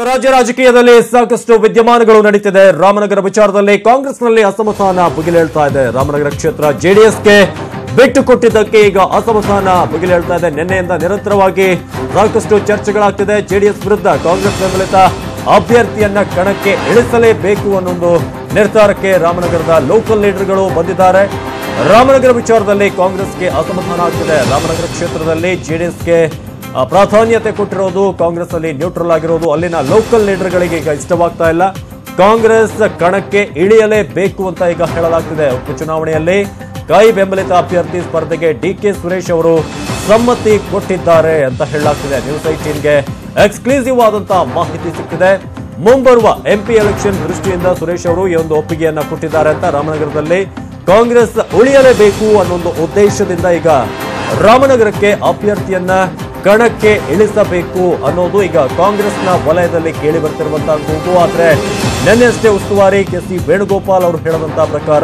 ರಾಜ್ಯ ರಾಜಕೀಯದಲ್ಲಿ ಸಾಕಷ್ಟು ವಿದ್ಯಮಾನಗಳು ನಡೀತಿದೆ. ರಾಮನಗರ ವಿಚಾರದಲ್ಲಿ ಕಾಂಗ್ರೆಸ್ನಲ್ಲಿ ಅಸಮಾಧಾನ ಭುಗಿಲೇಳ್ತಾ ಇದೆ. ರಾಮನಗರ ಕ್ಷೇತ್ರ ಜೆಡಿಎಸ್ಗೆ ಬಿಟ್ಟು ಕೊಟ್ಟಿದ್ದಕ್ಕೆ ಈಗ ಅಸಮಾಧಾನ ಭುಗಿಲೇಳ್ತಾ ಇದೆ. ನಿನ್ನೆಯಿಂದ ನಿರಂತರವಾಗಿ ಸಾಕಷ್ಟು ಚರ್ಚೆಗಳಾಗ್ತಿದೆ. ಜೆಡಿಎಸ್ ವಿರುದ್ಧ ಕಾಂಗ್ರೆಸ್ ಬೆಂಬಲಿತ ಅಭ್ಯರ್ಥಿಯನ್ನ ಕಣಕ್ಕೆ ಇಳಿಸಲೇಬೇಕು ಅನ್ನೊಂದು ನಿರ್ಧಾರಕ್ಕೆ ರಾಮನಗರದ ಲೋಕಲ್ ಲೀಡರ್ಗಳು ಬಂದಿದ್ದಾರೆ. ರಾಮನಗರ ವಿಚಾರದಲ್ಲಿ ಕಾಂಗ್ರೆಸ್ಗೆ ಅಸಮಾಧಾನ ಆಗ್ತಿದೆ. ರಾಮನಗರ ಕ್ಷೇತ್ರದಲ್ಲಿ ಜೆಡಿಎಸ್ಗೆ ಪ್ರಾಧಾನ್ಯತೆ ಕೊಟ್ಟಿರೋದು, ಕಾಂಗ್ರೆಸ್ ಅಲ್ಲಿ ನ್ಯೂಟ್ರಲ್ ಆಗಿರೋದು ಅಲ್ಲಿನ ಲೋಕಲ್ ಲೀಡರ್ಗಳಿಗೆ ಈಗ ಇಷ್ಟವಾಗ್ತಾ ಇಲ್ಲ. ಕಾಂಗ್ರೆಸ್ ಕಣಕ್ಕೆ ಇಳಿಯಲೇಬೇಕು ಅಂತ ಈಗ ಹೇಳಲಾಗ್ತಿದೆ. ಉಪಚುನಾವಣೆಯಲ್ಲಿ ಕೈ ಬೆಂಬಲಿತ ಅಭ್ಯರ್ಥಿ ಸ್ಪರ್ಧೆಗೆ ಡಿಕೆ ಸುರೇಶ್ ಅವರು ಸಮ್ಮತಿ ಕೊಟ್ಟಿದ್ದಾರೆ ಅಂತ ಹೇಳಲಾಗ್ತಿದೆ. ನ್ಯೂಸ್ 18ಗೆ ಎಕ್ಸ್ಕ್ಲೂಸಿವ್ ಆದಂತಹ ಮಾಹಿತಿ ಸಿಕ್ಕಿದೆ. ಮುಂಬರುವ ಎಂಪಿ ಎಲೆಕ್ಷನ್ ದೃಷ್ಟಿಯಿಂದ ಸುರೇಶ್ ಅವರು ಈ ಒಂದು ಒಪ್ಪಿಗೆಯನ್ನ ಕೊಟ್ಟಿದ್ದಾರೆ ಅಂತ. ರಾಮನಗರದಲ್ಲಿ ಕಾಂಗ್ರೆಸ್ ಉಳಿಯಲೇಬೇಕು ಅನ್ನೊಂದು ಉದ್ದೇಶದಿಂದ ಈಗ ರಾಮನಗರಕ್ಕೆ ಅಭ್ಯರ್ಥಿಯನ್ನ ಕಣಕ್ಕೆ ಇಳಿಸಬೇಕು ಅನ್ನೋದು ಈಗ ಕಾಂಗ್ರೆಸ್ನ ವಲಯದಲ್ಲಿ ಕೇಳಿ ಬರ್ತಿರುವಂತಹ ಕೂಗು. ಆದ್ರೆ ನಿನ್ನೆಯಷ್ಟೇ ಉಸ್ತುವಾರಿ ಕೆ.ಸಿ. ವೇಣುಗೋಪಾಲ್ ಅವರು ಹೇಳಿದಂತಹ ಪ್ರಕಾರ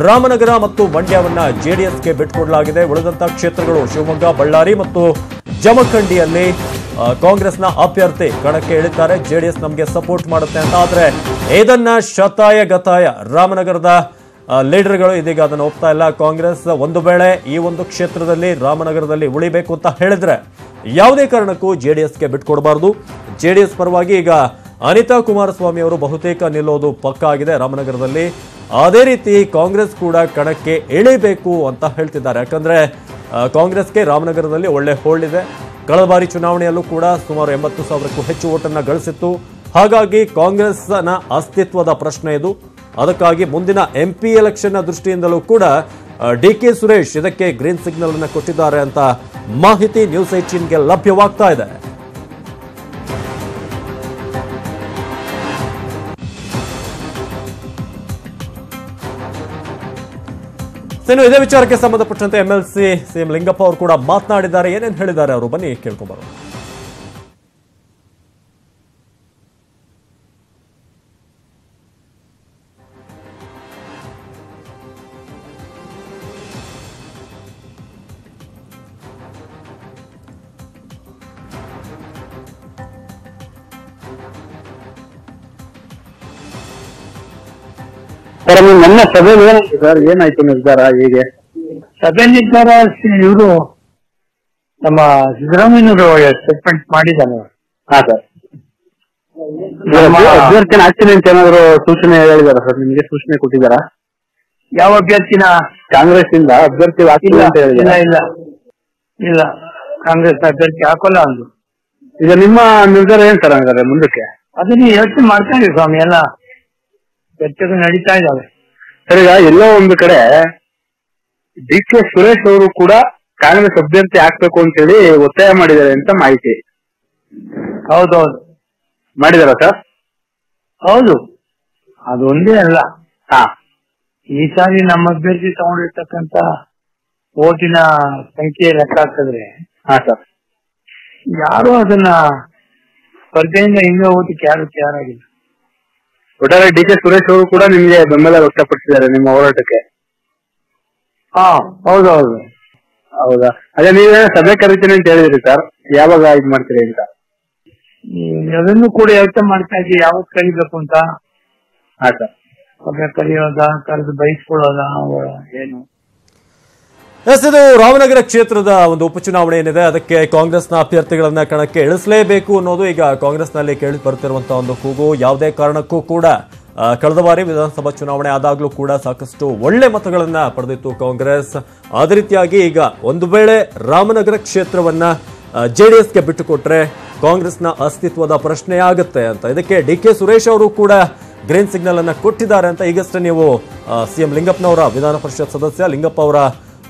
ರಾಮನಗರ ಮತ್ತು ಮಂಡ್ಯವನ್ನ ಜೆಡಿಎಸ್ಗೆ ಬಿಟ್ಟುಕೊಡಲಾಗಿದೆ. ಉಳಿದಂತಹ ಕ್ಷೇತ್ರಗಳು ಶಿವಮೊಗ್ಗ, ಬಳ್ಳಾರಿ ಮತ್ತು ಜಮಖಂಡಿಯಲ್ಲಿ ಕಾಂಗ್ರೆಸ್ನ ಅಭ್ಯರ್ಥಿ ಕಣಕ್ಕೆ ಇಳಿತಾರೆ. ಜೆಡಿಎಸ್ ನಮಗೆ ಸಪೋರ್ಟ್ ಮಾಡುತ್ತೆ ಅಂತ. ಆದ್ರೆ ಇದನ್ನ ಶತಾಯ ಗತಾಯ ರಾಮನಗರದ ಲೀಡರ್ಗಳು ಇದೀಗ ಅದನ್ನು ಒಪ್ತಾ ಇಲ್ಲ. ಕಾಂಗ್ರೆಸ್ ಒಂದು ವೇಳೆ ಈ ಒಂದು ಕ್ಷೇತ್ರದಲ್ಲಿ ರಾಮನಗರದಲ್ಲಿ ಉಳಿಬೇಕು ಅಂತ ಹೇಳಿದ್ರೆ ಯಾವುದೇ ಕಾರಣಕ್ಕೂ ಜೆಡಿಎಸ್ಗೆ ಬಿಟ್ಕೊಡಬಾರದು. ಜೆಡಿಎಸ್ ಪರವಾಗಿ ಈಗ ಅನಿತಾ ಕುಮಾರಸ್ವಾಮಿ ಅವರು ಬಹುತೇಕ ನಿಲ್ಲೋದು ಪಕ್ಕಾ ಆಗಿದೆ ರಾಮನಗರದಲ್ಲಿ. ಅದೇ ರೀತಿ ಕಾಂಗ್ರೆಸ್ ಕೂಡ ಕಣಕ್ಕೆ ಇಳಿಬೇಕು ಅಂತ ಹೇಳ್ತಿದ್ದಾರೆ. ಯಾಕಂದ್ರೆ ಕಾಂಗ್ರೆಸ್ಗೆ ರಾಮನಗರದಲ್ಲಿ ಒಳ್ಳೆ ಹೋಲ್ಡ್ ಇದೆ. ಕಳೆದ ಬಾರಿ ಚುನಾವಣೆಯಲ್ಲೂ ಕೂಡ ಸುಮಾರು 80,000ಕ್ಕೂ ಹೆಚ್ಚು ಓಟನ್ನ ಗಳಿಸಿತ್ತು. ಹಾಗಾಗಿ ಕಾಂಗ್ರೆಸ್ನ ಅಸ್ತಿತ್ವದ ಪ್ರಶ್ನೆ ಇದು. ಅದಕ್ಕಾಗಿ ಮುಂದಿನ ಎಂಪಿ ಎಲೆಕ್ಷನ್ ದೃಷ್ಟಿಯಿಂದಲೂ ಕೂಡ ಡಿಕೆ ಸುರೇಶ್ ಇದಕ್ಕೆ ಗ್ರೀನ್ ಸಿಗ್ನಲ್ ಅನ್ನು ಕೊಟ್ಟಿದ್ದಾರೆ ಅಂತ ಮಾಹಿತಿ ನ್ಯೂಸ್ 18ಗೆ ಲಭ್ಯವಾಗ್ತಾ ಇದೆ. ಇನ್ನು ಇದೇ ವಿಚಾರಕ್ಕೆ ಸಂಬಂಧಪಟ್ಟಂತೆ ಎಂಎಲ್ಸಿ ಸಿಎಂ ಲಿಂಗಪ್ಪ ಅವರು ಕೂಡ ಮಾತನಾಡಿದ್ದಾರೆ. ಏನೇನು ಹೇಳಿದ್ದಾರೆ ಅವರು ಬನ್ನಿ ಕೇಳ್ಕೊಂಬರೋಣ. ಸರ್, ನನ್ನ ಸಭೆಯಲ್ಲಿ ಏನಾಯ್ತು ಸರ್? ಏನಾಯ್ತು ನಿರ್ಧಾರ? ಹೀಗೆ ಸಭೆ ನಿರ್ಧಾರ ಇವರು ನಮ್ಮ ಸಿದ್ದರಾಮಯ್ಯನವರು ಸ್ಟೇಟ್ಮೆಂಟ್ ಮಾಡಿದ್ದಾನೆ. ಹಾ ಸರ್, ಅಭ್ಯರ್ಥಿನ ಆಗ್ತೀನಿ ಅಂತ ಏನಾದ್ರು ಸೂಚನೆ ಹೇಳಿದಾರ ಸರ್? ನಿಮ್ಗೆ ಸೂಚನೆ ಕೊಟ್ಟಿದ್ದಾರಾ? ಯಾವ ಅಭ್ಯರ್ಥಿನ? ಕಾಂಗ್ರೆಸ್ ಇಂದ ಅಭ್ಯರ್ಥಿ ಹಾಕಿಲ್ಲ ಅಂತ ಹೇಳಿದಾರೆ. ಇಲ್ಲ ಇಲ್ಲ, ಕಾಂಗ್ರೆಸ್ ಅಭ್ಯರ್ಥಿ ಹಾಕೋಲ್ಲ ಅಂದ್ರು. ಈಗ ನಿಮ್ಮ ನಿರ್ಧಾರ ಏನ್ ಸರ್ ಹಂಗಾದ್ರೆ ಮುಂದಕ್ಕೆ? ಅದನ್ನ ಯೋಚನೆ ಮಾಡ್ತಾ ಇದೀವಿ ಸ್ವಾಮಿ, ಎಲ್ಲ ಚರ್ಚೆಗಳು ನಡೀತಾ ಇದ್ದಾವೆ. ಸರ್, ಈಗ ಎಲ್ಲೋ ಒಂದು ಕಡೆ ಡಿಕೆ ಸುರೇಶ್ ಅವರು ಕೂಡ ಕಾಂಗ್ರೆಸ್ ಅಭ್ಯರ್ಥಿ ಹಾಕ್ಬೇಕು ಅಂತ ಹೇಳಿ ಒತ್ತಾಯ ಮಾಡಿದ್ದಾರೆ ಅಂತ ಮಾಹಿತಿ. ಹೌದೌದು, ಮಾಡಿದಾರ ಸರ್? ಹೌದು, ಅದು ಒಂದೇ ಅಲ್ಲ. ಹಾ, ಈ ಸಾರಿ ನಮ್ಮ ಅಭ್ಯರ್ಥಿ ತಗೊಂಡಿರ್ತಕ್ಕಂತ ಓಟಿನ ಸಂಖ್ಯೆ ಲೆಕ್ಕ ಹಾಕಿದ್ರೆ ಹಾ ಸರ್, ಯಾರು ಅದನ್ನ ಸ್ಪರ್ಧೆಯಿಂದ ಹಿಂದೆ ಓಟಕ್ಕೆ ಯಾರು ತಯಾರಾಗಿಲ್ಲ. ಒಟ್ಟಾರೆ ಡಿಕೆ ಸುರೇಶ್ ಅವರು ಕೂಡ ನಿಮ್ಗೆ ಬೆಂಬಲ ವ್ಯಕ್ತಪಡಿಸಿದ್ದಾರೆ ನಿಮ್ಮ ಹೋರಾಟಕ್ಕೆ. ಹಾ, ಹೌದೌದು. ಹೌದಾ? ಅದೇ ನೀವೇ ಸಭೆ ಕರಿತೀನಿ ಅಂತ ಹೇಳಿದ್ರಿ ಸರ್, ಯಾವಾಗ ಇದು ಮಾಡ್ತೀರಿ ಅಂತ? ಅದನ್ನು ಕೂಡ ಯೋಚನೆ ಮಾಡ್ತಾ ಇದ್ದೀವಿ, ಯಾವತ್ ಕರಿಬೇಕು ಅಂತ. ಹಾ ಸರ್, ಸಭೆ ಕರೆಯೋದ, ಕರೆದು ಬಯಸ್ಕೊಳ್ಳೋದ, ಏನು? ಇದು ರಾಮನಗರ ಕ್ಷೇತ್ರದ ಒಂದು ಉಪಚುನಾವಣೆ ಏನಿದೆ ಅದಕ್ಕೆ ಕಾಂಗ್ರೆಸ್ನ ಅಭ್ಯರ್ಥಿಗಳನ್ನ ಕಣಕ್ಕೆ ಇಳಿಸಲೇಬೇಕು ಅನ್ನೋದು ಈಗ ಕಾಂಗ್ರೆಸ್ನಲ್ಲಿ ಕೇಳಿ ಬರ್ತಿರುವಂತಹ ಒಂದು ಕೂಗು. ಯಾವುದೇ ಕಾರಣಕ್ಕೂ ಕೂಡ ಕಳೆದ ಬಾರಿ ವಿಧಾನಸಭಾ ಚುನಾವಣೆ ಆದಾಗ್ಲೂ ಕೂಡ ಸಾಕಷ್ಟು ಒಳ್ಳೆ ಮತಗಳನ್ನ ಪಡೆದಿತ್ತು ಕಾಂಗ್ರೆಸ್. ಅದೇ ರೀತಿಯಾಗಿ ಈಗ ಒಂದು ವೇಳೆ ರಾಮನಗರ ಕ್ಷೇತ್ರವನ್ನ ಜೆಡಿಎಸ್ಗೆ ಬಿಟ್ಟುಕೊಟ್ರೆ ಕಾಂಗ್ರೆಸ್ನ ಅಸ್ತಿತ್ವದ ಪ್ರಶ್ನೆ ಆಗುತ್ತೆ ಅಂತ. ಇದಕ್ಕೆ ಡಿಕೆ ಸುರೇಶ್ ಅವರು ಕೂಡ ಗ್ರೀನ್ ಸಿಗ್ನಲ್ ಅನ್ನ ಕೊಟ್ಟಿದ್ದಾರೆ ಅಂತ ಈಗಷ್ಟೇ ನೀವು ಸಿಎಂ ಲಿಂಗಪ್ಪನವರ ವಿಧಾನ ಪರಿಷತ್ ಸದಸ್ಯ ಲಿಂಗಪ್ಪ ಅವರ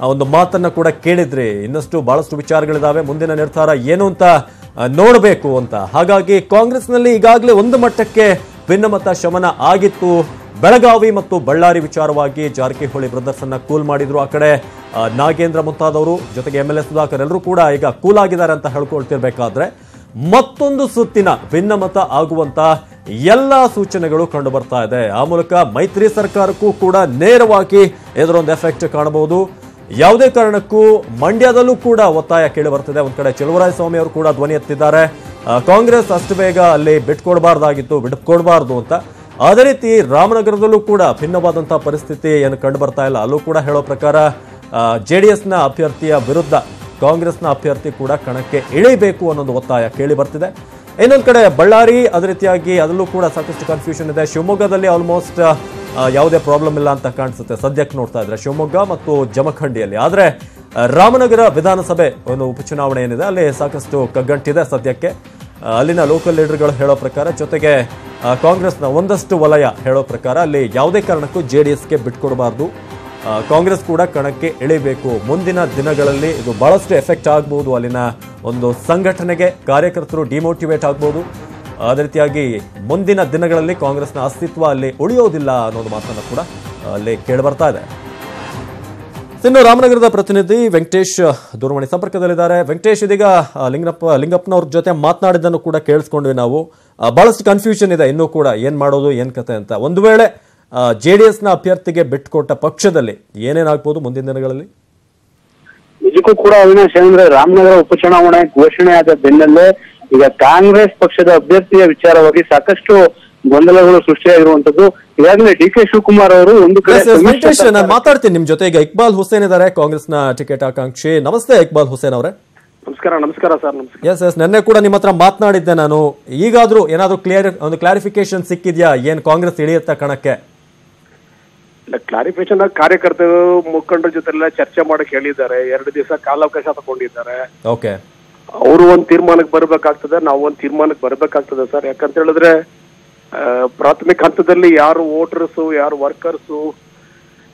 ಒಂದು ಮಾತನ್ನ ಕೂಡ ಕೇಳಿದ್ರಿ. ಇನ್ನಷ್ಟು ಬಹಳಷ್ಟು ವಿಚಾರಗಳಿದಾವೆ, ಮುಂದಿನ ನಿರ್ಧಾರ ಏನು ಅಂತ ನೋಡಬೇಕು ಅಂತ. ಹಾಗಾಗಿ ಕಾಂಗ್ರೆಸ್ನಲ್ಲಿ ಈಗಾಗಲೇ ಒಂದು ಮಟ್ಟಕ್ಕೆ ಭಿನ್ನಮತ ಶಮನ ಆಗಿತ್ತು. ಬೆಳಗಾವಿ ಮತ್ತು ಬಳ್ಳಾರಿ ವಿಚಾರವಾಗಿ ಜಾರಕಿಹೊಳಿ ಬ್ರದರ್ಸ್ ಅನ್ನ ಕೂಲ್ ಮಾಡಿದ್ರು. ಆ ಕಡೆ ನಾಗೇಂದ್ರ ಮುಂತಾದವರು ಜೊತೆಗೆ MLA ಸುಧಾಕರ್ ಎಲ್ಲರೂ ಕೂಡ ಈಗ ಕೂಲ್ ಆಗಿದ್ದಾರೆ ಅಂತ ಹೇಳ್ಕೊಳ್ತಿರ್ಬೇಕಾದ್ರೆ ಮತ್ತೊಂದು ಸುತ್ತಿನ ಭಿನ್ನಮತ ಆಗುವಂತ ಎಲ್ಲಾ ಸೂಚನೆಗಳು ಕಂಡು ಬರ್ತಾ ಇದೆ. ಆ ಮೂಲಕ ಮೈತ್ರಿ ಸರ್ಕಾರಕ್ಕೂ ಕೂಡ ನೇರವಾಗಿ ಇದರೊಂದು ಎಫೆಕ್ಟ್ ಕಾಣಬಹುದು. ಯಾವುದೇ ಕಾರಣಕ್ಕೂ ಮಂಡ್ಯದಲ್ಲೂ ಕೂಡ ಒತ್ತಾಯ ಕೇಳಿ ಬರ್ತಿದೆ. ಒಂದ್ ಕಡೆ ಚಲುವರಾಯಸ್ವಾಮಿ ಅವರು ಕೂಡ ಧ್ವನಿ ಎತ್ತಿದ್ದಾರೆ. ಕಾಂಗ್ರೆಸ್ ಅಷ್ಟು ಬೇಗ ಅಲ್ಲಿ ಬಿಟ್ಕೊಡ್ಬಾರ್ದು ಅಂತ. ಅದೇ ರೀತಿ ರಾಮನಗರದಲ್ಲೂ ಕೂಡ ಭಿನ್ನವಾದಂತಹ ಪರಿಸ್ಥಿತಿ ಏನು ಕಂಡು ಬರ್ತಾ ಇಲ್ಲ. ಅಲ್ಲೂ ಕೂಡ ಹೇಳೋ ಪ್ರಕಾರ JDSನ ಅಭ್ಯರ್ಥಿಯ ವಿರುದ್ಧ ಕಾಂಗ್ರೆಸ್ನ ಅಭ್ಯರ್ಥಿ ಕೂಡ ಕಣಕ್ಕೆ ಇಳಿಬೇಕು ಅನ್ನೋದು ಒತ್ತಾಯ ಕೇಳಿ ಬರ್ತಿದೆ. ಇನ್ನೊಂದು ಕಡೆ ಬಳ್ಳಾರಿ ಅದೇ ರೀತಿಯಾಗಿ ಅದರಲ್ಲೂ ಕೂಡ ಸಾಕಷ್ಟು ಕನ್ಫ್ಯೂಷನ್ ಇದೆ. ಶಿವಮೊಗ್ಗದಲ್ಲಿ ಆಲ್ಮೋಸ್ಟ್ ಯಾವುದೇ ಪ್ರಾಬ್ಲಮ್ ಇಲ್ಲ ಅಂತ ಕಾಣಿಸುತ್ತೆ ಸದ್ಯಕ್ಕೆ ನೋಡ್ತಾ ಇದ್ರೆ, ಶಿವಮೊಗ್ಗ ಮತ್ತು ಜಮಖಂಡಿಯಲ್ಲಿ. ಆದರೆ ರಾಮನಗರ ವಿಧಾನಸಭೆ ಒಂದು ಉಪಚುನಾವಣೆ ಏನಿದೆ ಅಲ್ಲಿ ಸಾಕಷ್ಟು ಕಗ್ಗಂಟಿದೆ ಸದ್ಯಕ್ಕೆ. ಅಲ್ಲಿನ ಲೋಕಲ್ ಲೀಡರ್ಗಳು ಹೇಳೋ ಪ್ರಕಾರ, ಜೊತೆಗೆ ಕಾಂಗ್ರೆಸ್ನ ಒಂದಷ್ಟು ವಲಯ ಹೇಳೋ ಪ್ರಕಾರ ಅಲ್ಲಿ ಯಾವುದೇ ಕಾರಣಕ್ಕೂ JDSಗೆ ಬಿಟ್ಕೊಡಬಾರ್ದು, ಕಾಂಗ್ರೆಸ್ ಕೂಡ ಕಣಕ್ಕೆ ಇಳಿಬೇಕು. ಮುಂದಿನ ದಿನಗಳಲ್ಲಿ ಇದು ಬಹಳಷ್ಟು ಎಫೆಕ್ಟ್ ಆಗ್ಬೋದು. ಅಲ್ಲಿನ ಒಂದು ಸಂಘಟನೆಗೆ ಕಾರ್ಯಕರ್ತರು ಡಿಮೋಟಿವೇಟ್ ಆಗ್ಬೋದು. ಅದೇ ರೀತಿಯಾಗಿ ಮುಂದಿನ ದಿನಗಳಲ್ಲಿ ಕಾಂಗ್ರೆಸ್ನ ಅಸ್ತಿತ್ವ ಅಲ್ಲಿ ಉಳಿಯೋದಿಲ್ಲ ಅನ್ನೋದು ಮಾತನ್ನು ಕೂಡ ಅಲ್ಲಿ ಕೇಳಿಬರ್ತಾ ಇದೆ. ಇನ್ನು ರಾಮನಗರದ ಪ್ರತಿನಿಧಿ ವೆಂಕಟೇಶ್ ದೂರವಾಣಿ ಸಂಪರ್ಕದಲ್ಲಿದ್ದಾರೆ. ವೆಂಕಟೇಶ್, ಇದೀಗ ಲಿಂಗಪ್ಪನವ್ರ ಜೊತೆ ಮಾತನಾಡಿದ್ದನ್ನು ಕೂಡ ಕೇಳಿಸ್ಕೊಂಡ್ವಿ ನಾವು. ಬಹಳಷ್ಟು ಕನ್ಫ್ಯೂಷನ್ ಇದೆ ಇನ್ನೂ ಕೂಡ, ಏನ್ ಮಾಡೋದು ಏನ್ ಕತೆ ಅಂತ. ಒಂದು ವೇಳೆ JDSನ ಅಭ್ಯರ್ಥಿಗೆ ಬಿಟ್ಟುಕೊಟ್ಟ ಪಕ್ಷದಲ್ಲಿ ಏನೇನಾಗ್ಬೋದು ಮುಂದಿನ ದಿನಗಳಲ್ಲಿ? ನಿಜಕ್ಕೂ ಕೂಡ ಅವಿನಾಶ್ ಅಂದ್ರೆ ರಾಮನಗರ ಉಪಚುನಾವಣೆ ಘೋಷಣೆ ಆದ ಬೆನ್ನಲ್ಲೇ ಈಗ ಕಾಂಗ್ರೆಸ್ ಪಕ್ಷದ ಅಭ್ಯರ್ಥಿಯ ವಿಚಾರವಾಗಿ ಸಾಕಷ್ಟು ಗೊಂದಲಗಳು ಸೃಷ್ಟಿಯಾಗಿರುವಂತದ್ದು. ಈಗಾಗಲೇ DK ಶಿವಕುಮಾರ್ ಅವರು ಒಂದು ಕಡೆ ವೆಂಕಟೇಶ್, ನಾನು ಮಾತಾಡ್ತೀನಿ ನಿಮ್ ಜೊತೆ. ಈಗ ಇಕ್ಬಾಲ್ ಹುಸೇನ್ ಇದ್ದಾರೆ, ಕಾಂಗ್ರೆಸ್ನ ಟಿಕೆಟ್ ಆಕಾಂಕ್ಷಿ. ನಮಸ್ತೆ ಇಕ್ಬಾಲ್ ಹುಸೇನ್ ಅವರೇ. ನಮಸ್ಕಾರ ಸರ್. ಎಸ್, ನೆನ್ನೆ ಕೂಡ ನಿಮ್ಮ ಹತ್ರ ಮಾತನಾಡಿದ್ದೆ ನಾನು. ಈಗಾದ್ರೂ ಏನಾದ್ರು ಒಂದು ಕ್ಲಾರಿಫಿಕೇಶನ್ ಸಿಕ್ಕಿದ್ಯಾ? ಏನ್ ಕಾಂಗ್ರೆಸ್ ಇಳಿಯುತ್ತಾ ಕಣಕ್ಕೆ? ಕ್ಲಾರಿಫಿಕೇಶನ್ ಕಾರ್ಯಕರ್ತರು ಮುಖಂಡರ ಜೊತೆ ಎಲ್ಲ ಚರ್ಚೆ ಮಾಡಕ್ ಹೇಳಿದ್ದಾರೆ. 2 ದಿವಸ ಕಾಲಾವಕಾಶ ತಗೊಂಡಿದ್ದಾರೆ. ಓಕೆ, ಅವರು ಒಂದ್ ತೀರ್ಮಾನಕ್ಕೆ ಬರ್ಬೇಕಾಗ್ತದೆ, ನಾವು ಒಂದ್ ತೀರ್ಮಾನಕ್ಕೆ ಬರ್ಬೇಕಾಗ್ತದೆ ಸರ್. ಯಾಕಂತ ಹೇಳಿದ್ರೆ ಪ್ರಾಥಮಿಕ ಹಂತದಲ್ಲಿ ಯಾರು ವೋಟರ್ಸು, ಯಾರು ವರ್ಕರ್ಸು,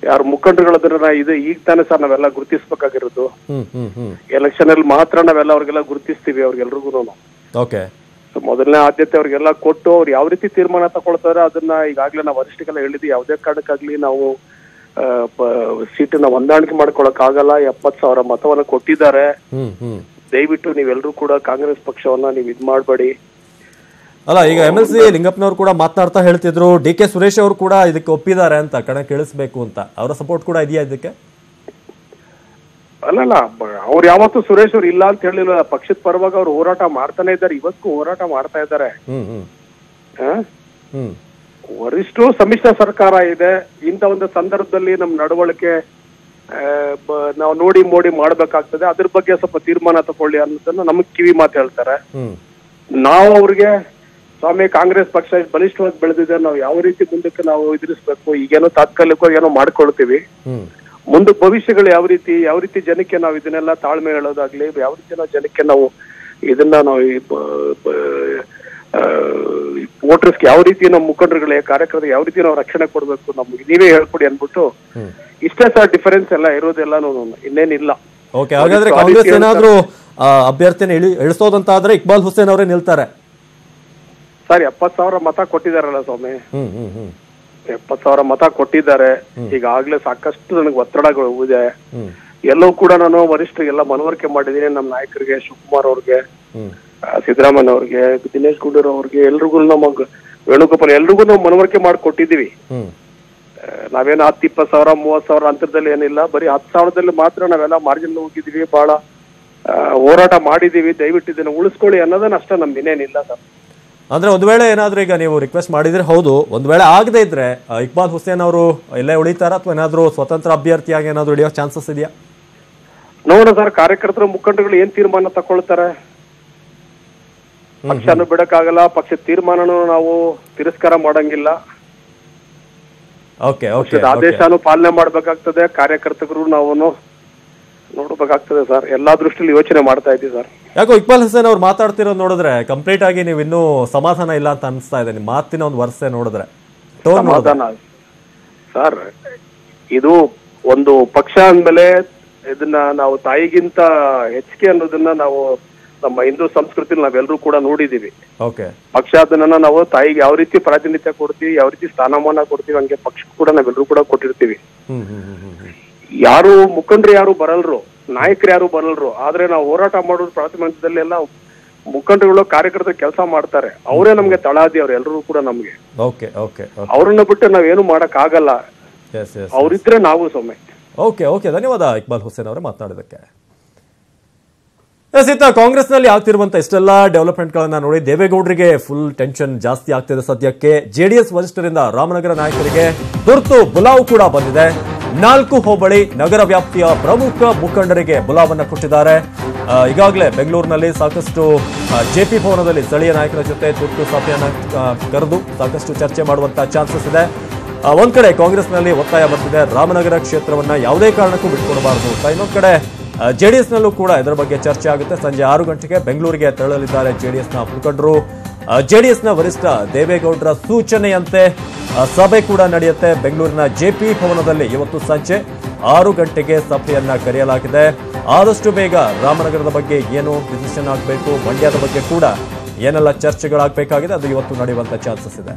ಯಾರು ಮುಖಂಡರುಗಳನ್ನ ಇದು ಈಗ ತಾನೇ ಸರ್ ನಾವೆಲ್ಲ ಗುರುತಿಸ್ಬೇಕಾಗಿರೋದು. ಎಲೆಕ್ಷನ್ ಅಲ್ಲಿ ಮಾತ್ರ ನಾವೆಲ್ಲ ಅವ್ರಿಗೆಲ್ಲ ಗುರುತಿಸ್ತೀವಿ ಅವ್ರಿಗೆಲ್ರಿಗೂ. ಓಕೆ, ಮೊದಲನೇ ಆದ್ಯತೆ ಅವ್ರಿಗೆಲ್ಲ ಕೊಟ್ಟು ಅವ್ರು ಯಾವ ರೀತಿ ತೀರ್ಮಾನ ತಗೊಳ್ತಾರೆ ಅದನ್ನ ಈಗಾಗ್ಲೇ ನಾವು ವರಿಷ್ಠಿಗೆಲ್ಲ ಹೇಳಿದ್ವಿ. ಯಾವುದೇ ಕಾರಣಕ್ಕಾಗ್ಲಿ ನಾವು ಸೀಟನ್ನ ಹೊಂದಾಣಿಕೆ ಮಾಡ್ಕೊಳಕ್ ಆಗಲ್ಲ. 70,000 ಮತವನ್ನ ಕೊಟ್ಟಿದ್ದಾರೆ. ದಯವಿಟ್ಟು ನೀವೆಲ್ಲರೂ ಕೂಡ ಕಾಂಗ್ರೆಸ್ ಪಕ್ಷವನ್ನ ನೀವು ಇದ್ ಮಾಡ್ಬೇಡಿ. ಅಲ್ಲ, ಈಗ MLC ಲಿಂಗಪ್ಪನವ್ರು ಕೂಡ ಮಾತನಾಡ್ತಾ ಹೇಳ್ತಿದ್ರು, DK ಸುರೇಶ್ ಅವರು ಕೂಡ ಇದಕ್ಕೆ ಒಪ್ಪಿದ್ದಾರೆ ಅಂತ, ಕಣಕ್ಕೆ ಇಳಿಸ್ಬೇಕು ಅಂತ. ಅವರ ಸಪೋರ್ಟ್ ಕೂಡ ಇದೆಯಾ ಇದಕ್ಕೆ? ಅಲ್ಲಲ್ಲ, ಅವ್ರು ಯಾವತ್ತೂ ಸುರೇಶ್ ಅವ್ರು ಇಲ್ಲ ಅಂತ ಹೇಳಿಲ್ಲ. ಪಕ್ಷದ ಪರವಾಗಿ ಅವ್ರು ಹೋರಾಟ ಮಾಡ್ತಾನೆ ಇದ್ದಾರೆ, ಇವತ್ತು ಹೋರಾಟ ಮಾಡ್ತಾ ಇದ್ದಾರೆ. ವರಿಷ್ಠರು ಸಮ್ಮಿಶ್ರ ಸರ್ಕಾರ ಇದೆ. ಇಂಥ ಒಂದು ಸಂದರ್ಭದಲ್ಲಿ ನಮ್ ನಡವಳಿಕೆ ನಾವು ನೋಡಿ ಮಾಡ್ಬೇಕಾಗ್ತದೆ. ಅದ್ರ ಬಗ್ಗೆ ಸ್ವಲ್ಪ ತೀರ್ಮಾನ ತಗೊಳ್ಳಿ ಅನ್ನೋದನ್ನ ನಮಗ್ ಕಿವಿ ಮಾತು ಹೇಳ್ತಾರೆ. ನಾವು ಅವ್ರಿಗೆ ಸ್ವಾಮಿ ಕಾಂಗ್ರೆಸ್ ಪಕ್ಷ ಬಲಿಷ್ಠವಾಗಿ ಬೆಳೆದಿದೆ, ನಾವು ಯಾವ ರೀತಿ ಮುಂದಕ್ಕೆ ನಾವು ಎದುರಿಸ್ಬೇಕು, ಈಗೇನೋ ತಾತ್ಕಾಲಿಕವಾಗಿ ಏನೋ ಮಾಡ್ಕೊಳ್ತೀವಿ, ಮುಂದೆ ಭವಿಷ್ಯಗಳು ಯಾವ ರೀತಿ ಜನಕ್ಕೆ ನಾವು ಇದನ್ನೆಲ್ಲ ತಾಳ್ಮೆ ಹೇಳೋದಾಗ್ಲಿ, ಯಾವ ರೀತಿ ನಾವು ಜನಕ್ಕೆ ನಾವು ಇದನ್ನ ನಾವು ವೋಟರ್ಸ್ಗೆ ಯಾವ ರೀತಿ ನಮ್ಮ ಮುಖಂಡರುಗಳಿಗೆ ಕಾರ್ಯಕರ್ತರಿಗೆ ಯಾವ ರೀತಿ ನಾವು ರಕ್ಷಣೆ ಕೊಡ್ಬೇಕು, ನಮ್ಗೆ ನೀವೇ ಹೇಳ್ಕೊಡಿ ಅನ್ಬಿಟ್ಟು ಇಷ್ಟೇ ಸರ್ ಡಿಫರೆನ್ಸ್ ಎಲ್ಲ ಇರೋದೆಲ್ಲ ಇನ್ನೇನಿಲ್ಲ. ಓಕೆ, ಹಾಗಾದ್ರೆ ಕಾಂಗ್ರೆಸ್ ಏನಾದ್ರೂ ಅಭ್ಯರ್ಥಿನ ಇಳಿಸೋದಂತಾದ್ರೆ ಇಕ್ಬಾಲ್ ಹುಸೇನ್ ಅವರೇ ನಿಲ್ತಾರೆ ಸರ್. 70,000 ಮತ ಕೊಟ್ಟಿದಾರಲ್ಲ ಸ್ವಾಮಿ, 70,000 ಮತ ಕೊಟ್ಟಿದ್ದಾರೆ. ಈಗಾಗ್ಲೇ ಸಾಕಷ್ಟು ನನಗೆ ಒತ್ತಡಗಳು ಇದೆ. ಎಲ್ಲವೂ ಕೂಡ ನಾನು ವರಿಷ್ಠರಿಗೆಲ್ಲ ಮನವರಿಕೆ ಮಾಡಿದೀನಿ. ನಮ್ಮ ನಾಯಕರಿಗೆ, ಶಿವಕುಮಾರ್ ಅವ್ರಿಗೆ, ಸಿದ್ದರಾಮಯ್ಯ ಅವ್ರಿಗೆ, ದಿನೇಶ್ ಗುಂಡೂರಾವ್ ಅವ್ರಿಗೆ, ಎಲ್ರಿಗೂ ನಮ್ಮ ವೇಣುಗೋಪಾಲ್ ಎಲ್ರಿಗೂ ನಾವು ಮನವರಿಕೆ ಮಾಡಿಕೊಟ್ಟಿದೀವಿ. ನಾವೇನು 10-20,000 30,000 ಅಂತರದಲ್ಲಿ ಏನಿಲ್ಲ, ಬರೀ 10,000ದಲ್ಲಿ ಮಾತ್ರ ನಾವೆಲ್ಲ ಮಾರ್ಜಿನ್ ಹೋಗಿದೀವಿ, ಬಹಳ ಹೋರಾಟ ಮಾಡಿದೀವಿ. ದಯವಿಟ್ಟು ಇದನ್ನ ಉಳಿಸ್ಕೊಳ್ಳಿ ಅನ್ನೋದನ್ನ ಅಷ್ಟ ನಮ್ದು ಇನ್ನೇನಿಲ್ಲ ಸರ್. ಅಂದ್ರೆ ಒಂದ್ ವೇಳೆ ಏನಾದ್ರೂ ಈಗ ನೀವು ರಿಕ್ವೆಸ್ಟ್ ಮಾಡಿದ್ರೆ ಹೌದು, ಒಂದ್ ವೇಳೆ ಆಗದೆ ಇದ್ರೆ ಇಕ್ಬಾಲ್ ಹುಸೇನ್ ಅವರು ಇಲ್ಲೇ ಉಳಿತಾರ ಅಥವಾ ಏನಾದ್ರು ಸ್ವತಂತ್ರ ಅಭ್ಯರ್ಥಿಯಾಗಿ ಏನಾದ್ರು ಹಿಡಿಯೋ ಚಾನ್ಸಸ್ ಇದೆಯಾ? ನೋಡೋಣ ಸರ್, ಕಾರ್ಯಕರ್ತರು ಮುಖಂಡರುಗಳು ಏನ್ ತೀರ್ಮಾನ ತಗೊಳ್ತಾರೆ. ಪಕ್ಷನೂ ಬಿಡಕ್ಕಾಗಲ್ಲ, ಪಕ್ಷದ ತೀರ್ಮಾನನೂ ನಾವು ತಿರಸ್ಕಾರ ಮಾಡಂಗಿಲ್ಲ. ಆದೇಶನೂ ಪಾಲನೆ ಮಾಡ್ಬೇಕಾಗ್ತದೆ. ಕಾರ್ಯಕರ್ತರು ನಾವು ನೋಡ್ಬೇಕಾಗ್ತದೆ ಸರ್. ಎಲ್ಲಾ ದೃಷ್ಟಿಯಲ್ಲಿ ಯೋಚನೆ ಮಾಡ್ತಾ ಇದ್ದೀವಿ ಸರ್. ಯಾಕೋ ಇಕ್ಬಾಲ್ ಹುಸೇನ್ ಅವ್ರು ಮಾತಾಡ್ತಿರೋದು ನೋಡಿದ್ರೆ ಕಂಪ್ಲೀಟ್ ಆಗಿ ನೀವು ಇನ್ನೂ ಸಮಾಧಾನ ಇಲ್ಲ ಅಂತ ಅನಿಸ್ತಾ ಇದೆ. ನಿಮ್ಮ ಮಾತಿನ ಒಂದು ವರ್ಷ ನೋಡಿದ್ರೆ ಸಮಾಧಾನ ಸರ್. ಇದು ಒಂದು ಪಕ್ಷ ಅಂದ್ಮೇಲೆ ಇದನ್ನ ನಾವು ತಾಯಿಗಿಂತ ಹೆಚ್ಚಿಗೆ ಅನ್ನೋದನ್ನ ನಾವು ನಮ್ಮ ಹಿಂದೂ ಸಂಸ್ಕೃತಿಲಿ ನಾವೆಲ್ಲರೂ ಕೂಡ ನೋಡಿದೀವಿ. ಪಕ್ಷ ಅದನ್ನ ನಾವು ತಾಯಿಗೆ ಯಾವ ರೀತಿ ಪ್ರಾತಿನಿಧ್ಯ ಕೊಡ್ತೀವಿ, ಯಾವ ರೀತಿ ಸ್ಥಾನಮಾನ ಕೊಡ್ತೀವಿ, ಹಂಗೆ ಪಕ್ಷ ಕೂಡ ನಾವೆಲ್ಲರೂ ಕೂಡ ಕೊಟ್ಟಿರ್ತೀವಿ. ಯಾರು ಮುಖಂಡರು ಯಾರು ಬರಲ್ರು, ನಾಯಕರು ಯಾರು ಬರಲ್ರು. ಆದ್ರೆ ನಾವು ಹೋರಾಟ ಮಾಡೋದು ಪ್ರಾಥಮಿಕ ಹಂತದಲ್ಲಿ ಎಲ್ಲ ಮುಖಂಡರುಗಳು ಕಾರ್ಯಕರ್ತರು ಕೆಲಸ ಮಾಡ್ತಾರೆ. ಅವರೇ ನಮ್ಗೆ ತಳಾದಿ, ಅವ್ರು ಎಲ್ಲರೂ ಕೂಡ ನಮ್ಗೆ. ಅವ್ರನ್ನ ಬಿಟ್ಟು ನಾವೇನು ಮಾಡಕ್ ಆಗಲ್ಲ. ಅವ್ರಿದ್ರೆ ನಾವು ಸೊಮ್ಮೆ ಓಕೆ ಓಕೆ, ಧನ್ಯವಾದ ಇಕ್ಬಾಲ್ ಹುಸೇನ್ ಅವರೇ ಮಾತನಾಡೋದಕ್ಕೆ. ಇತ್ತ ಕಾಂಗ್ರೆಸ್ನಲ್ಲಿ ಆಗ್ತಿರುವಂತ ಇಷ್ಟೆಲ್ಲ ಡೆವಲಪ್ಮೆಂಟ್ಗಳನ್ನ ನೋಡಿ ದೇವೇಗೌಡರಿಗೆ ಫುಲ್ ಟೆನ್ಷನ್ ಜಾಸ್ತಿ ಆಗ್ತಿದೆ ಸದ್ಯಕ್ಕೆ. ಜೆಡಿಎಸ್ ವರಿಷ್ಠರಿಂದ ರಾಮನಗರ ನಾಯಕರಿಗೆ ತುರ್ತು ಬುಲಾವ್ ಕೂಡ ಬಂದಿದೆ. 4 ಹೋಬಳಿ ನಗರ ವ್ಯಾಪ್ತಿಯ ಪ್ರಮುಖ ಮುಖಂಡರಿಗೆ ಬುಲಾವನ್ನ ಕೊಟ್ಟಿದ್ದಾರೆ. ಈಗಾಗಲೇ ಬೆಂಗಳೂರಿನಲ್ಲಿ ಸಾಕಷ್ಟು ಜೆಪಿ ಭವನದಲ್ಲಿ ಸ್ಥಳೀಯ ನಾಯಕರ ಜೊತೆ ತುರ್ತು ಸಭೆಯನ್ನ ಕರೆದು ಸಾಕಷ್ಟು ಚರ್ಚೆ ಮಾಡುವಂತ ಚಾನ್ಸಸ್ ಇದೆ. ಒಂದ್ ಕಡೆ ಕಾಂಗ್ರೆಸ್ನಲ್ಲಿ ಒತ್ತಾಯ ಬರ್ತಿದೆ, ರಾಮನಗರ ಕ್ಷೇತ್ರವನ್ನ ಯಾವುದೇ ಕಾರಣಕ್ಕೂ ಬಿಟ್ಕೊಡಬಾರದು ಅಂತ. ಇನ್ನೊಂದ್ ಕಡೆ ಜೆಡಿಎಸ್ನಲ್ಲೂ ಕೂಡ ಇದರ ಬಗ್ಗೆ ಚರ್ಚೆ ಆಗುತ್ತೆ. ಸಂಜೆ 6 ಗಂಟೆಗೆ ಬೆಂಗಳೂರಿಗೆ ತೆರಳಲಿದ್ದಾರೆ ಜೆಡಿಎಸ್ನ ಮುಖಂಡರು. ಜೆಡಿಎಸ್ನ ವರಿಷ್ಠ ದೇವೇಗೌಡರ ಸೂಚನೆಯಂತೆ ಸಭೆ ಕೂಡ ನಡೆಯುತ್ತೆ. ಬೆಂಗಳೂರಿನ ಜೆಪಿ ಭವನದಲ್ಲಿ ಇವತ್ತು ಸಂಜೆ 6 ಗಂಟೆಗೆ ಸಭೆಯನ್ನ ಕರೆಯಲಾಗಿದೆ. ಆದಷ್ಟು ಬೇಗ ರಾಮನಗರದ ಬಗ್ಗೆ ಏನು ಡಿಸಿಷನ್ ಆಗಬೇಕು, ಮಂಡ್ಯದ ಬಗ್ಗೆ ಕೂಡ ಏನೆಲ್ಲ ಚರ್ಚೆಗಳಾಗಬೇಕಾಗಿದೆ ಅದು ಇವತ್ತು ನಡೆಯುವಂತ ಚಾನ್ಸಸ್ ಇದೆ.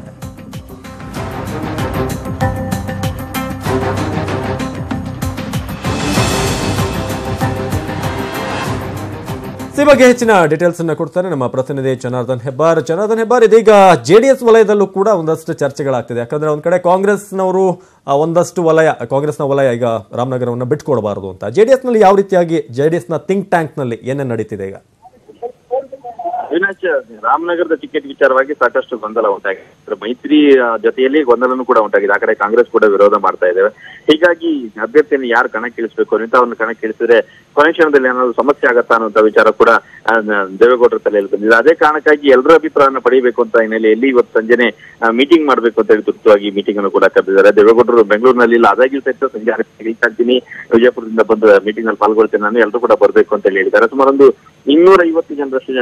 ಈ ಬಗ್ಗೆ ಹೆಚ್ಚಿನ ಡೀಟೇಲ್ಸ್ ಅನ್ನ ಕೊಡ್ತಾರೆ ನಮ್ಮ ಪ್ರತಿನಿಧಿ ಜನಾರ್ದನ್ ಹೆಬ್ಬಾರ್. ಇದೀಗ ಜೆಡಿಎಸ್ ವಲಯದಲ್ಲೂ ಕೂಡ ಒಂದಷ್ಟು ಚರ್ಚೆಗಳಾಗ್ತಿದೆ. ಯಾಕಂದ್ರೆ ಒಂದ್ ಕಡೆ ಕಾಂಗ್ರೆಸ್ನವರು ಒಂದಷ್ಟು ಕಾಂಗ್ರೆಸ್ನ ವಲಯ ಈಗ ರಾಮನಗರವನ್ನು ಬಿಟ್ಕೊಡಬಾರದು ಅಂತ. ಜೆಡಿಎಸ್ ನಲ್ಲಿ ಯಾವ ರೀತಿಯಾಗಿ ಜೆಡಿಎಸ್ನ ಥಿಂಕ್ ಟ್ಯಾಂಕ್ ನಲ್ಲಿ ಏನೇನು ನಡೀತಿದೆ ಈಗ? ಅವಿನಾಶ್, ರಾಮನಗರದ ಟಿಕೆಟ್ ವಿಚಾರವಾಗಿ ಸಾಕಷ್ಟು ಗೊಂದಲ ಉಂಟಾಗಿದೆ. ಮೈತ್ರಿ ಜೊತೆಯಲ್ಲಿ ಗೊಂದಲನೂ ಕೂಡ ಉಂಟಾಗಿದೆ. ಆ ಕಡೆ ಕಾಂಗ್ರೆಸ್ ಕೂಡ ವಿರೋಧ ಮಾಡ್ತಾ ಇದ್ದೇವೆ. ಹೀಗಾಗಿ ಅಭ್ಯರ್ಥಿಯನ್ನು ಯಾರು ಕಣಕ್ಕಿಳಿಸಬೇಕು, ಇಂಥವ್ರನ್ನ ಕಣಕ್ಕಿಳಿಸಿದ್ರೆ ಕೊನೆ ಕ್ಷಣದಲ್ಲಿ ಏನಾದ್ರು ಸಮಸ್ಯೆ ಆಗತ್ತಾ ಅನ್ನುವಂತ ವಿಚಾರ ಕೂಡ ದೇವೇಗೌಡರ ತಲೆಯಲ್ಲಿ ಬಂದಿದೆ. ಅದೇ ಕಾರಣಕ್ಕಾಗಿ ಎಲ್ಲರ ಅಭಿಪ್ರಾಯವನ್ನು ಪಡೆಯಬೇಕು ಅಂತ ಹಿನ್ನೆಲೆಯಲ್ಲಿ ಇವತ್ತು ಸಂಜೆನೆ ಮೀಟಿಂಗ್ ಮಾಡಬೇಕು ಅಂತ ಹೇಳಿ ತುರ್ತುವಾಗಿ ಮೀಟಿಂಗ್ ಅನ್ನು ಕೂಡ ಕರೆದಿದ್ದಾರೆ. ದೇವೇಗೌಡರು ಬೆಂಗಳೂರಿನಲ್ಲಿ ಇಲ್ಲ, ಆದಾಗ್ಯೂ ಸಹಿತ ಸಂಜೆ ರೀಚ್ ಆಗ್ತೀನಿ, ವಿಜಯಪುರದಿಂದ ಬಂದು ಮೀಟಿಂಗ್ ನಲ್ಲಿ ಪಾಲ್ಗೊಳ್ತೇನೆ, ನಾನು ಎಲ್ಲರೂ ಕೂಡ ಬರಬೇಕು ಅಂತ ಹೇಳಿ ಹೇಳಿದ್ದಾರೆ. ಸುಮಾರು ಒಂದು 250 ಜನರಷ್ಟು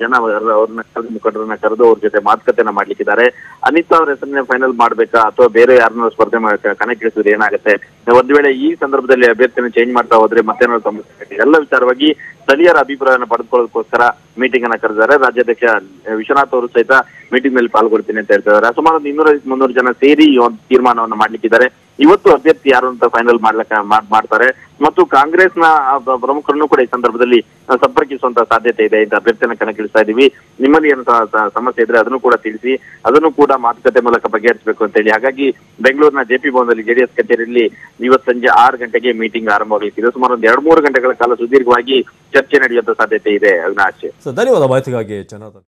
ಜನ ಅವ್ರನ್ನ ಮುಖಂಡರನ್ನ ಕರೆದು ಅವ್ರ ಜೊತೆ ಮಾತುಕತೆನ ಮಾಡ್ಲಿಕ್ಕಿದ್ದಾರೆ. ಅನಿತಾ ಅವ್ರ ಹೆಸರನ್ನ ಫೈನಲ್ ಮಾಡ್ಬೇಕಾ ಅಥವಾ ಬೇರೆ ಯಾರನ್ನ ಸ್ಪರ್ಧೆ ಕಣಕ್ಕಿಳಿಸಿದ್ರೆ ಏನಾಗುತ್ತೆ, ಒಂದು ವೇಳೆ ಈ ಸಂದರ್ಭದಲ್ಲಿ ಅಭ್ಯರ್ಥಿಯನ್ನು ಚೇಂಜ್ ಮಾಡ್ತಾ ಹೋದ್ರೆ ಮತ್ತೇನಾದ್ರು ಸಮಸ್ಯೆ, ಎಲ್ಲ ವಿಚಾರವಾಗಿ ಸ್ಥಳೀಯರ ಅಭಿಪ್ರಾಯವನ್ನು ಪಡೆದುಕೊಳ್ಳೋದಕ್ಕೋಸ್ಕರ ಮೀಟಿಂಗ್ ಅನ್ನ ಕರೆದಿದ್ದಾರೆ. ರಾಜ್ಯಾಧ್ಯಕ್ಷ ವಿಶ್ವನಾಥ್ ಅವರು ಸಹಿತ ಮೀಟಿಂಗ್ ನಲ್ಲಿ ಪಾಲ್ಗೊಳ್ತೀನಿ ಅಂತ ಹೇಳ್ತಿದ್ದಾರೆ. ಸುಮಾರು 200-300 ಜನ ಸೇರಿ ಒಂದು ತೀರ್ಮಾನವನ್ನು ಮಾಡ್ಲಿಕ್ಕಿದ್ದಾರೆ. ಇವತ್ತು ಅಭ್ಯರ್ಥಿ ಯಾರು ಅಂತ ಫೈನಲ್ ಮಾಡ್ತಾರೆ ಮತ್ತು ಕಾಂಗ್ರೆಸ್ನ ಪ್ರಮುಖರನ್ನು ಕೂಡ ಈ ಸಂದರ್ಭದಲ್ಲಿ ಸಂಪರ್ಕಿಸುವಂತ ಸಾಧ್ಯತೆ ಇದೆ. ಇಂಥ ಅಭ್ಯರ್ಥಿಯನ್ನು ಕಣಕ್ಕಿಳಿಸ್ತಾ ಇದೀವಿ, ನಿಮ್ಮಲ್ಲಿ ಏನು ಸಮಸ್ಯೆ ಇದ್ರೆ ಅದನ್ನು ಕೂಡ ತಿಳಿಸಿ, ಅದನ್ನು ಕೂಡ ಮಾತುಕತೆ ಮೂಲಕ ಬಗೆಹರಿಸಬೇಕು ಅಂತ ಹೇಳಿ. ಹಾಗಾಗಿ ಬೆಂಗಳೂರಿನ ಜೆಪಿ ಭವನದಲ್ಲಿ ಜೆಡಿಎಸ್ ಕಚೇರಿಯಲ್ಲಿ ಇವತ್ತು ಸಂಜೆ 6 ಗಂಟೆಗೆ ಮೀಟಿಂಗ್ ಆರಂಭವಾಗಲಿದೆ. ಸುಮಾರು ಒಂದು 2-3 ಗಂಟೆಗಳ ಕಾಲ ಸುದೀರ್ಘವಾಗಿ ಚರ್ಚೆ ನಡೆಯುವಂತ ಸಾಧ್ಯತೆ ಇದೆ. ಅವಿನಾಶ್, ಧನ್ಯವಾದ ಮಾಹಿತಿಗಾಗಿ ಜನಾರ್ದನ್.